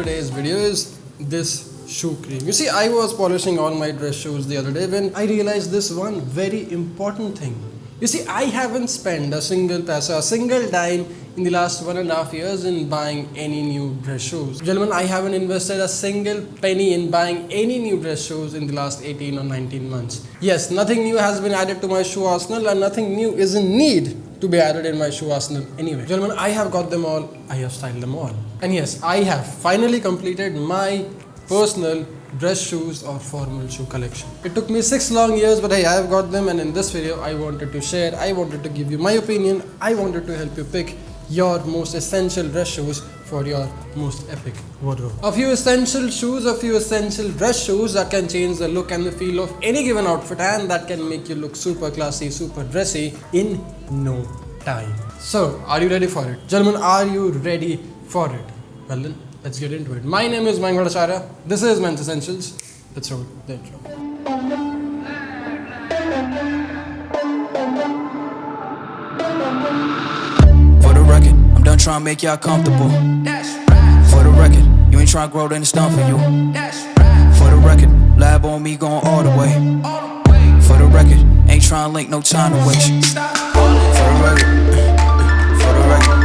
today's video is this shoe cream. You see, I was polishing all my dress shoes the other day when I realized this one very important thing. You see, I haven't spent a single paisa, a single dime in the last 1.5 years in buying any new dress shoes. Gentlemen, I haven't invested a single penny in buying any new dress shoes in the last 18 or 19 months. Yes, nothing new has been added to my shoe arsenal and nothing new is in need to be added in my shoe arsenal anyway. Gentlemen, I have got them all, I have styled them all. And yes, I have finally completed my personal dress shoes or formal shoe collection. It took me 6 long years, but hey, I have got them, and in this video I wanted to share, I wanted to give you my opinion, I wanted to help you pick your most essential dress shoes for your most epic wardrobe. A few essential shoes, a few essential dress shoes that can change the look and the feel of any given outfit and that can make you look super classy, super dressy in no time. So, are you ready for it? Gentlemen, are you ready for it? Well then, let's get into it. My name is Mayank Bhattacharya. This is Men's Essentials. Let's roll the intro. For the record, I'm done trying to make y'all comfortable. For the record, you ain't trying to grow, then it's done for you. For the record, lab on me going all the way. For the record, ain't trying to link, no time to waste. For the record, for the record.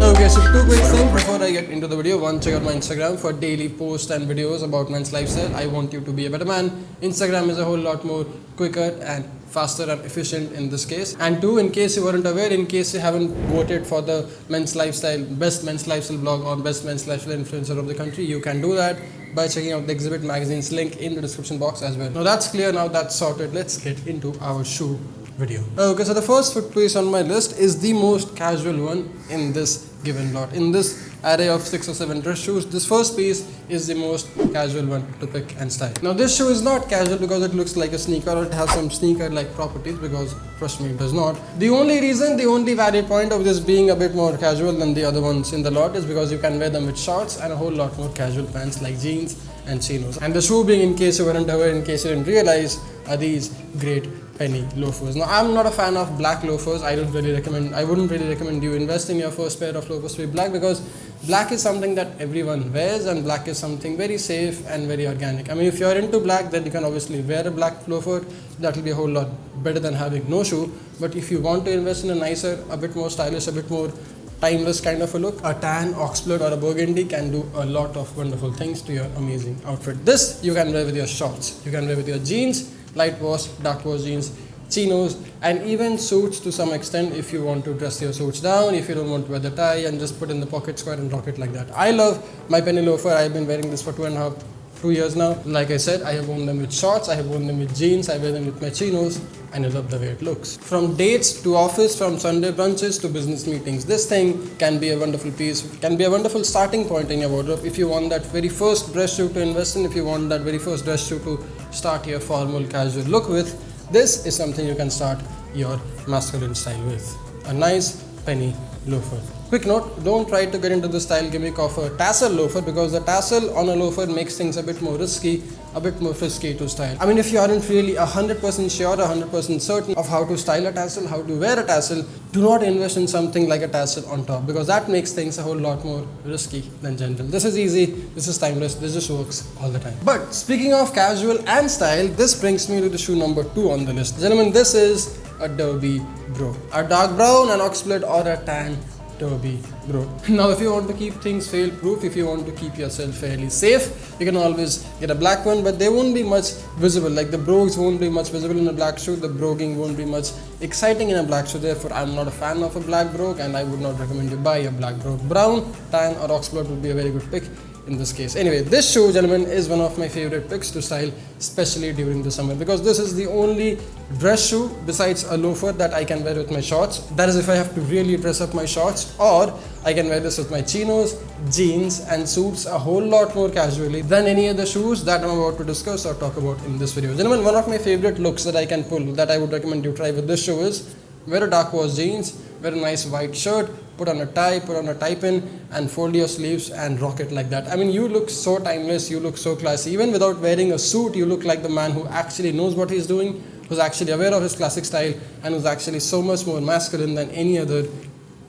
Okay, so 2 quick things before I get into the video. One, check out my Instagram for daily posts and videos about men's lifestyle. I want you to be a better man. Instagram is a whole lot more quicker and faster and efficient in this case. And 2, in case you weren't aware, in case you haven't voted for the men's lifestyle, best men's lifestyle blog or best men's lifestyle influencer of the country, you can do that by checking out the Exhibit magazine's link in the description box as well. Now that's clear, now that's sorted. Let's get into our shoe video. Okay, so the first foot piece on my list is the most casual one in this given lot. In this array of 6 or 7 dress shoes, this first piece is the most casual one to pick and style. Now this shoe is not casual because it looks like a sneaker or it has some sneaker like properties, because trust me, it does not. The only reason, the only valid point of this being a bit more casual than the other ones in the lot is because you can wear them with shorts and a whole lot more casual pants like jeans and chinos. And the shoe being, in case you weren't aware, in case you didn't realize, are these great penny loafers. Now I'm not a fan of black loafers. I wouldn't really recommend you invest in your first pair of loafers to be black, because black is something that everyone wears and black is something very safe and very organic. I mean, if you're into black, then you can obviously wear a black loafer. That will be a whole lot better than having no shoe. But if you want to invest in a nicer, a bit more stylish, a bit more timeless kind of a look, a tan, oxblood or a burgundy can do a lot of wonderful things to your amazing outfit. This you can wear with your shorts, you can wear with your jeans, light wash, dark wash jeans, chinos, and even suits to some extent if you want to dress your suits down, if you don't want to wear the tie and just put in the pocket square and rock it like that. I love my penny loafer. I've been wearing this for 2 years now. Like I said, I have worn them with shorts, I have worn them with jeans, I wear them with my chinos, and I love the way it looks. From dates to office, from Sunday brunches to business meetings, this thing can be a wonderful piece, can be a wonderful starting point in your wardrobe. If you want that very first dress shoe to invest in, if you want that very first dress shoe to start your formal casual look with, this is something you can start your masculine style with. A nice penny loafer. Quick note, don't try to get into the style gimmick of a tassel loafer, because the tassel on a loafer makes things a bit more risky, a bit more frisky to style. I mean, if you aren't really 100% sure, 100% certain of how to style a tassel, how to wear a tassel, do not invest in something like a tassel on top, because that makes things a whole lot more risky than gentle. This is easy, this is timeless, this just works all the time. But speaking of casual and style, this brings me to the shoe number 2 on the list. Gentlemen, this is a derby bro. A dark brown, an oxblood or a tan derby bro. Now if you want to keep things fail proof, if you want to keep yourself fairly safe, you can always get a black one, but they won't be much visible. Like the brogues won't be much visible in a black shoe, the broguing won't be much exciting in a black shoe. Therefore I'm not a fan of a black brogue and I would not recommend you buy a black brogue. Brown, tan or oxblood would be a very good pick in this case. Anyway, this shoe, gentlemen, is one of my favorite picks to style, especially during the summer, because this is the only dress shoe besides a loafer that I can wear with my shorts. That is if I have to really dress up my shorts, or I can wear this with my chinos, jeans and suits a whole lot more casually than any other shoes that I'm about to discuss or talk about in this video. Gentlemen, one of my favorite looks that I can pull, that I would recommend you try with this shoe is wear a dark wash jeans, wear a nice white shirt, put on a tie, put on a tie pin and fold your sleeves and rock it like that. I mean, you look so timeless, you look so classy. Even without wearing a suit, you look like the man who actually knows what he's doing, who's actually aware of his classic style and who's actually so much more masculine than any other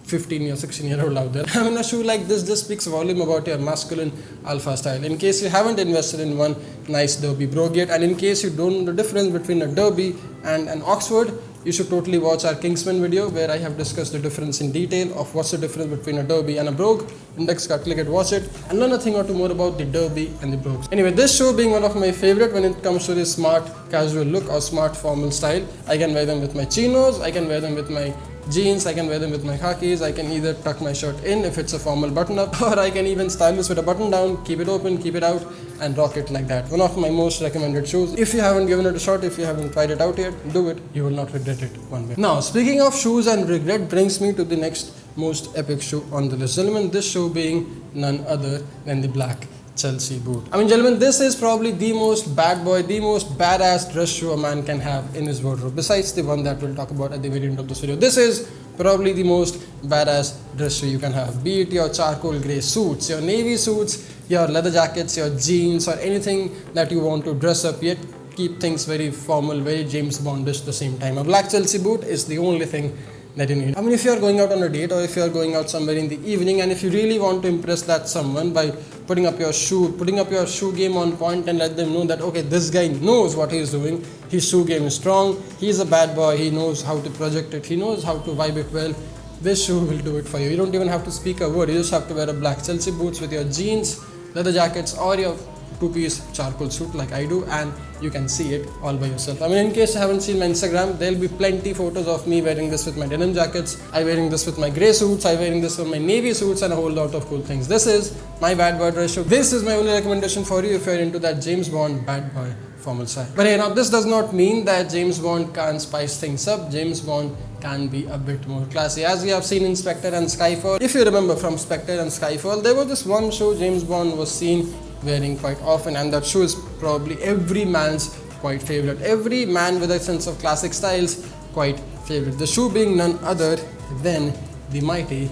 15 or 16-year-old out there. I mean, a shoe like this just speaks volume about your masculine alpha style. In case you haven't invested in one nice derby brogue yet, and in case you don't know the difference between a derby and an Oxford, you should totally watch our Kingsman video where I have discussed the difference in detail of what's the difference between a derby and a brogue. Index card, click it, watch it, and learn a thing or two more about the derby and the brogues. Anyway, this shoe being one of my favorite when it comes to this smart casual look or smart formal style. I can wear them with my chinos, I can wear them with my jeans, I can wear them with my khakis, I can either tuck my shirt in if it's a formal button up, or I can even style this with a button down, keep it open, keep it out, and rock it like that. One of my most recommended shoes. If you haven't given it a shot, if you haven't tried it out yet, do it, you will not regret it one way. Now, speaking of shoes and regret brings me to the next most epic shoe on the list. Gentlemen, this shoe being none other than the black Chelsea boot. I mean, gentlemen, this is probably the most bad boy, the most badass dress shoe a man can have in his wardrobe, besides the one that we'll talk about at the very end of this video. This is probably the most badass dress shoe you can have, be it your charcoal grey suits, your navy suits, your leather jackets, your jeans, or anything that you want to dress up yet keep things very formal, very James Bondish at the same time. A black Chelsea boot is the only thing that you need. I mean, if you are going out on a date, or if you are going out somewhere in the evening, and if you really want to impress that someone by putting up your shoe game on point and let them know that, okay, this guy knows what he is doing, his shoe game is strong, he's a bad boy, he knows how to project it, he knows how to vibe it well, this shoe will do it for you. You don't even have to speak a word, you just have to wear a black Chelsea boots with your jeans, leather jackets, or your two-piece charcoal suit like I do, and you can see it all by yourself. I mean, in case you haven't seen my Instagram, there'll be plenty photos of me wearing this with my denim jackets, I wearing this with my grey suits, I wearing this with my navy suits, and a whole lot of cool things. This is my bad boy dress shoe. This is my only recommendation for you if you're into that James Bond bad boy formal style. But hey, now this does not mean that James Bond can't spice things up. James Bond can be a bit more classy, as we have seen in Spectre and Skyfall. If you remember from Spectre and Skyfall, there was this one shoe James Bond was seen wearing quite often, and that shoe is probably every man's quite favorite. Every man with a sense of classic styles quite favorite. The shoe being none other than the mighty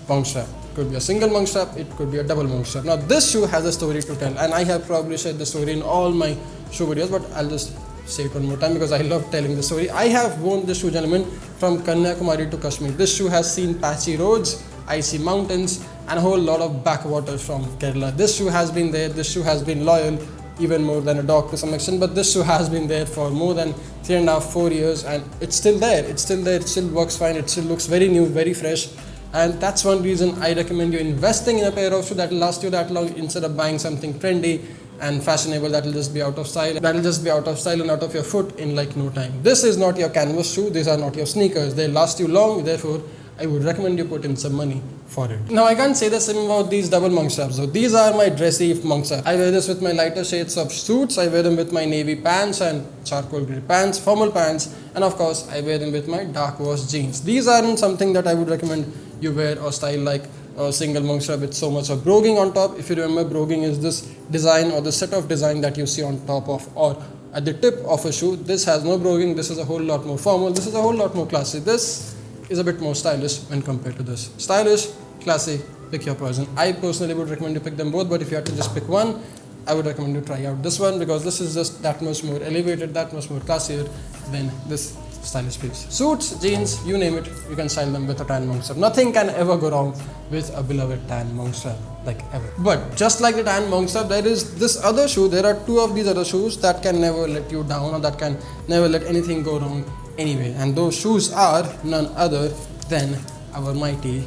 monk strap. It could be a single monk strap, it could be a double monk strap. Now this shoe has a story to tell, and I have probably shared the story in all my shoe videos, but I'll just say it one more time because I love telling the story. I have worn this shoe, gentlemen, from Kanyakumari to Kashmir. This shoe has seen patchy roads, icy mountains, and a whole lot of backwater from Kerala. This shoe has been there, this shoe has been loyal, even more than a dog to some extent, but this shoe has been there for more than 3.5-4 years, and it's still there, it still works fine, it still looks very new, very fresh, and that's one reason I recommend you investing in a pair of shoes that will last you that long instead of buying something trendy and fashionable that will just be out of style, and out of your foot in like no time. This is not your canvas shoe, these are not your sneakers, they last you long, therefore I would recommend you put in some money for it. Now I can't say the same about these double monk straps though. These are my dressy monk straps. I wear this with my lighter shades of suits, I wear them with my navy pants and charcoal grey pants, formal pants, and of course I wear them with my dark wash jeans. These aren't something that I would recommend you wear or style like a single monk strap with so much of broguing on top. If you remember, broguing is this design or the set of design that you see on top of or at the tip of a shoe. This has no broguing, this is a whole lot more formal, this is a whole lot more classy. This is a bit more stylish when compared to this. Stylish, classy, pick your poison. I personally would recommend you pick them both, but if you had to just pick one, I would recommend you try out this one because this is just that much more elevated, that much more classier than this stylish piece. Suits, jeans, you name it, you can style them with a tan monk strap. Nothing can ever go wrong with a beloved tan monk strap, like ever. But just like the tan monk strap, there is this other shoe, there are two of these other shoes that can never let you down or that can never let anything go wrong anyway, and those shoes are none other than our mighty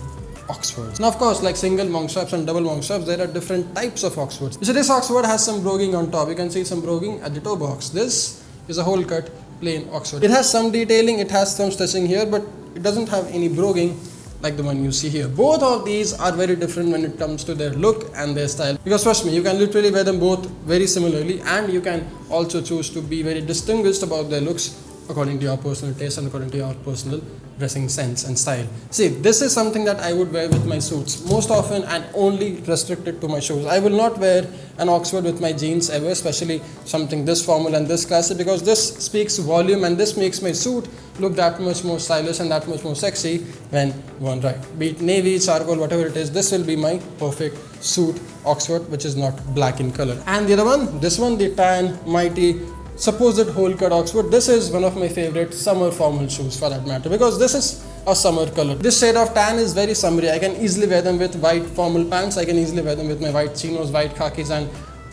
Oxfords. Now of course, like single monk straps and double monk straps, there are different types of Oxfords. So this Oxford has some broguing on top, you can see some broguing at the toe box. This is a whole cut plain Oxford. It has some detailing, it has some stitching here, but it doesn't have any broguing like the one you see here. Both of these are very different when it comes to their look and their style, because trust me, you can literally wear them both very similarly, and you can also choose to be very distinguished about their looks according to your personal taste and according to your personal dressing sense and style. See, this is something that I would wear with my suits most often and only restricted to my shoes. I will not wear an Oxford with my jeans ever, especially something this formal and this classy, because this speaks volume and this makes my suit look that much more stylish and that much more sexy when worn right. Be it navy, charcoal, whatever it is, this will be my perfect suit Oxford, which is not black in color. And the other one, this one, the tan mighty supposed whole cut Oxford. This is one of my favorite summer formal shoes for that matter, because this is a summer color. This shade of tan is very summery. I can easily wear them with white formal pants. I can easily wear them with my white chinos, white khakis, and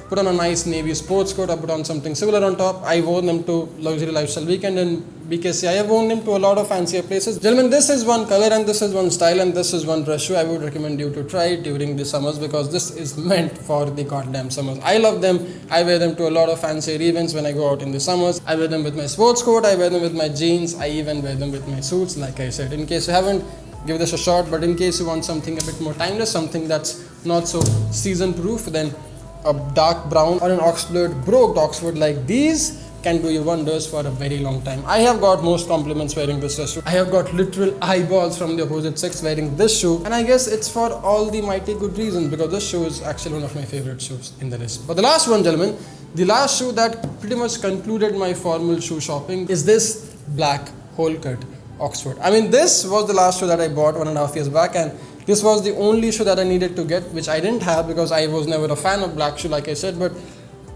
put on a nice navy sports coat or put on something similar on top. I wore them to Luxury Lifestyle Weekend in BKC. I have worn them to a lot of fancier places. Gentlemen, this is one color and this is one style and this is one dress shoe I would recommend you to try during the summers, because this is meant for the goddamn summers. I love them. I wear them to a lot of fancier events when I go out in the summers. I wear them with my sports coat. I wear them with my jeans. I even wear them with my suits, like I said. In case you haven't, give this a shot. But in case you want something a bit more timeless, something that's not so season proof, then a dark brown or an Oxford broked Oxford like these can do you wonders for a very long time. I have got most compliments wearing this dress shoe. I have got literal eyeballs from the opposite sex wearing this shoe, and I guess it's for all the mighty good reasons, because this shoe is actually one of my favorite shoes in the list. But the last one, gentlemen, the last shoe that pretty much concluded my formal shoe shopping is this black whole cut Oxford. I mean, this was the last shoe that I bought 1.5 years back, and this was the only shoe that I needed to get, which I didn't have because I was never a fan of black shoe, like I said. But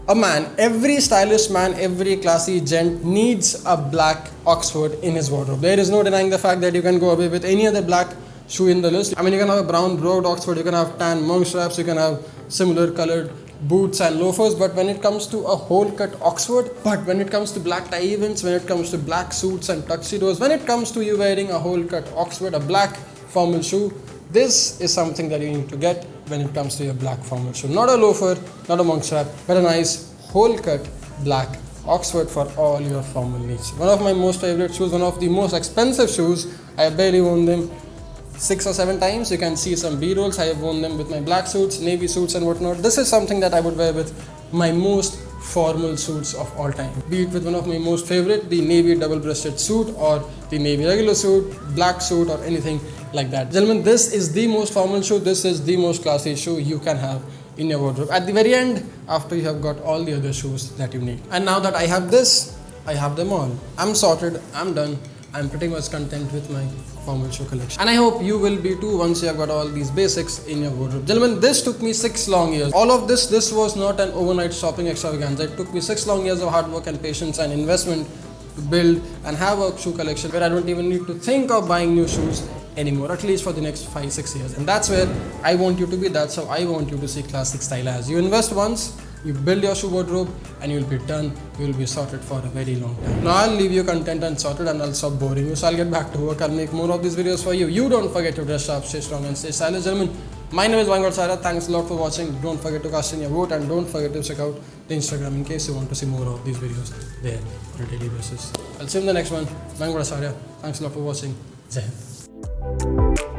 a man, every stylish man, every classy gent needs a black Oxford in his wardrobe. There is no denying the fact that you can go away with any other black shoe in the list. I mean, you can have a brown broked Oxford, you can have tan monk straps, you can have similar colored boots and loafers, but when it comes to a whole cut Oxford, but when it comes to black tie events, when it comes to black suits and tuxedos, when it comes to you wearing a whole cut Oxford, a black formal shoe, this is something that you need to get when it comes to your black formal shoe. Not a loafer, not a monk strap, but a nice whole cut black Oxford for all your formal needs. One of my most favorite shoes, one of the most expensive shoes. I have barely worn them 6 or 7 times. You can see some B-rolls. I have worn them with my black suits, navy suits and whatnot. This is something that I would wear with my most formal suits of all time. Be it with one of my most favorite, the navy double-breasted suit or the navy regular suit, black suit or anything like that. Gentlemen, this is the most formal shoe. This is the most classy shoe you can have in your wardrobe at the very end, after you have got all the other shoes that you need. And now that I have this, I have them all. I'm sorted, I'm done. I'm pretty much content with my formal shoe collection. And I hope you will be too once you have got all these basics in your wardrobe. Gentlemen, this took me 6 long years. All of this was not an overnight shopping extravaganza. It took me 6 long years of hard work and patience and investment to build and have a shoe collection where I don't even need to think of buying new shoes anymore, at least for the next 5-6 years. And that's where I want you to be. That's how I want you to see classic style as. You invest once, you build your shoe wardrobe, and you'll be done. You'll be sorted for a very long time. Now I'll leave you content and sorted, and I'll stop boring you. So I'll get back to work. I'll make more of these videos for you. You don't forget to dress sharp, stay strong, and stay stylish. Gentlemen, my name is Mayank Bhattacharya. Thanks a lot for watching. Don't forget to cast in your vote, and don't forget to check out the Instagram in case you want to see more of these videos there on a daily basis. I'll see you in the next one. Mayank Bhattacharya. Thanks a lot for watching. Jai Hind.